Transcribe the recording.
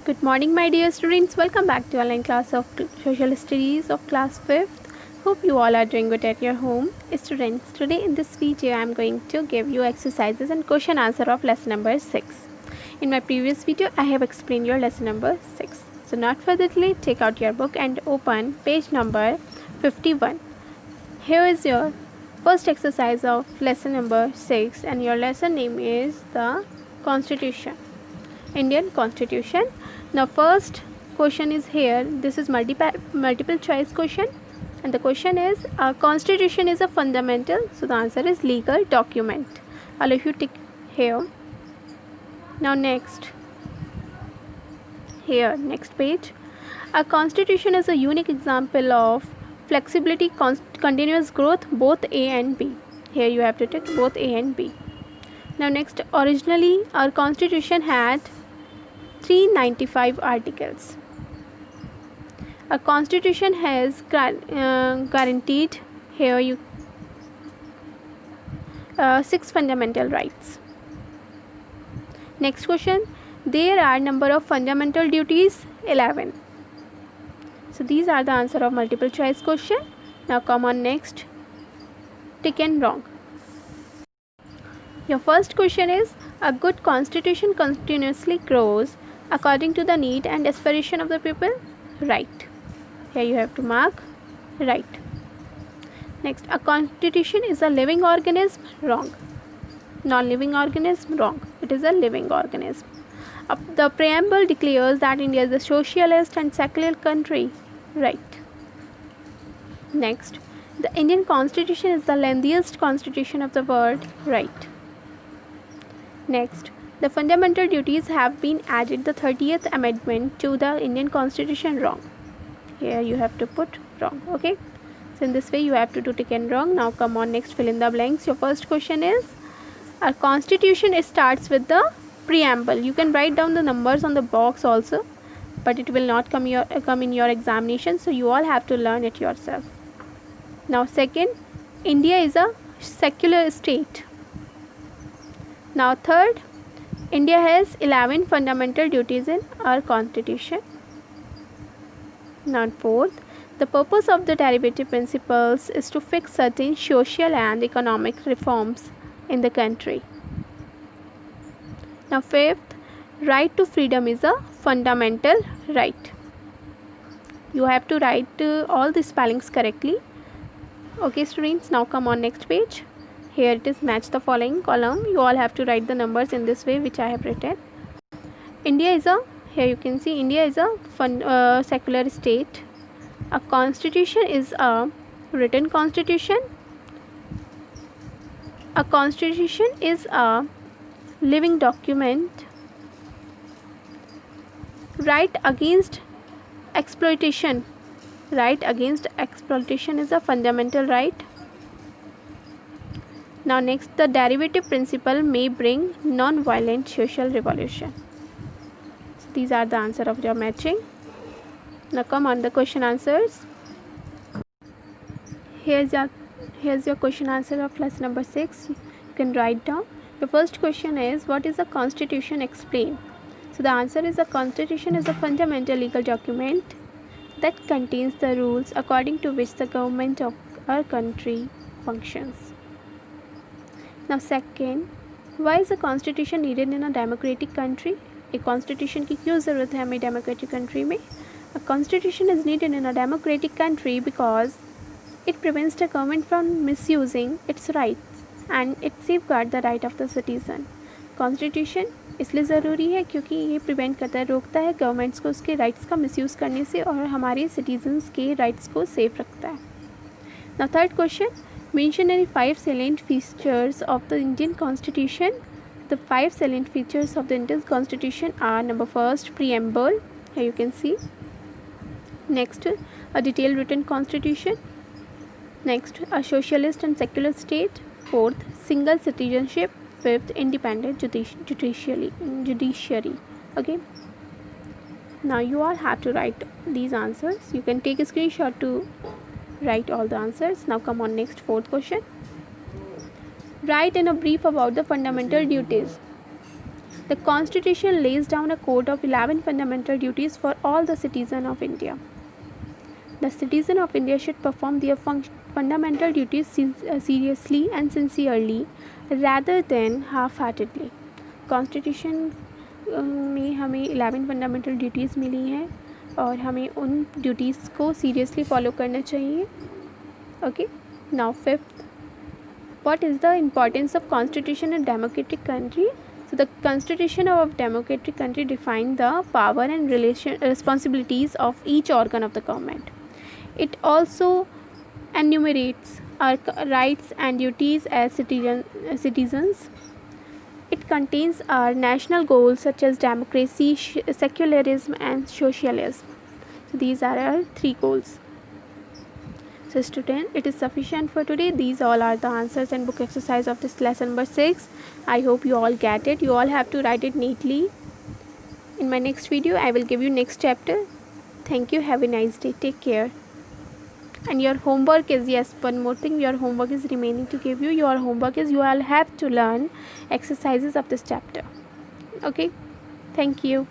Good morning, my dear students. Welcome back to online class of Social Studies of class 5th. Hope you all are doing good at your home. Students, today in this video I am going to give you exercises and question answer of lesson number 6. In my previous video I have explained your lesson number 6. So not further delay, take out your book and open page number 51. Here is your first exercise of lesson number 6 and your lesson name is the Constitution. Indian Constitution. Now first question is here. This is multiple choice question and the question is a constitution is a fundamental, so the answer is legal document. I'll let you tick here. Now next page. A constitution is a unique example of flexibility, continuous growth, both A and B. Here you have to tick both A and B. Now next, originally our constitution had 395 articles. A constitution has guaranteed here 6 fundamental rights. Next question, there are number of fundamental duties 11. So these are the answer of multiple choice question. Now come on next, tick and wrong. Your first question is a good constitution continuously grows according to the need and aspiration of the people. Right. Here you have to mark right. Next, a constitution is a living organism. Wrong. Non-living organism. Wrong. It is a living organism. The preamble declares that India is a socialist and secular country. Right. Next, the Indian constitution is the lengthiest constitution of the world. Right. Next, the fundamental duties have been added the 30th amendment to the Indian constitution. Wrong. Here you have to put wrong. Okay, so in this way you have to do tick and wrong. Now come on next, fill in the blanks. Your first question is a constitution starts with the preamble. You can write down the numbers on the box also, but it will not come in your examination, so you all have to learn it yourself. Now second, India is a secular state. Now third, India has 11 fundamental duties in our constitution. Now fourth, the purpose of the derivative principles is to fix certain social and economic reforms in the country. Now fifth, right to freedom is a fundamental right. You have to write all the spellings correctly. Okay students, now come on next page. Here it is, match the following column. You all have to write the numbers in this way which I have written. India is a, here you can see India is a secular state. A constitution is a written constitution. A constitution is a living document. Right against exploitation. Right against exploitation is a fundamental right. Now next, the derivative principle may bring non-violent social revolution. So these are the answer of your matching. Now come on the question answers. Here's your question answer of lesson number 6. You can write down. The first question is, what is a constitution? Explain. So the answer is, a constitution is a fundamental legal document that contains the rules according to which the government of our country functions. Now second, why is a constitution needed in a democratic country? एक constitution की क्यों ज़रूरत है हमें democratic country में? A constitution is needed in a democratic country because it prevents the government from misusing its rights and it safeguards the right of the citizen. Constitution इसलिए ज़रूरी है क्योंकि ये प्रिवेंट करता है, रोकता है गवर्नमेंट्स को उसके राइट्स का मिसयूज़ करने से और हमारे सिटीजन्स के राइट्स को सेफ रखता है. Now third question, mention any 5 salient features of the Indian Constitution. The 5 salient features of the Indian Constitution are: number first, preamble. Here you can see. Next, a detailed written constitution. Next, a socialist and secular state. Fourth, single citizenship. Fifth, independent judiciary. Okay. Now you all have to write these answers. You can take a screenshot to write all the answers. Now come on next, fourth question. Write in a brief about the fundamental duties. The Constitution lays down a code of 11 fundamental duties for all the citizens of India. The citizen of India should perform their fundamental duties seriously and sincerely rather than half-heartedly. Constitution में हमें 11 fundamental duties मिली हैं और हमें उन duties को seriously follow करना चाहिए. Okay, now fifth, what is the importance of constitution in democratic country? So the constitution of a democratic country defines the power and responsibilities of each organ of the government. It also enumerates our rights and duties as citizens. It contains our national goals such as democracy, secularism and socialism. So these are our 3 goals. So student, it is sufficient for today. These all are the answers and book exercise of this lesson number 6. I hope you all get it. You all have to write it neatly. In my next video, I will give you next chapter. Thank you. Have a nice day. Take care. And your homework is, yes, one more thing, your homework is remaining to give you. Your homework is you all have to learn exercises of this chapter. Okay, thank you.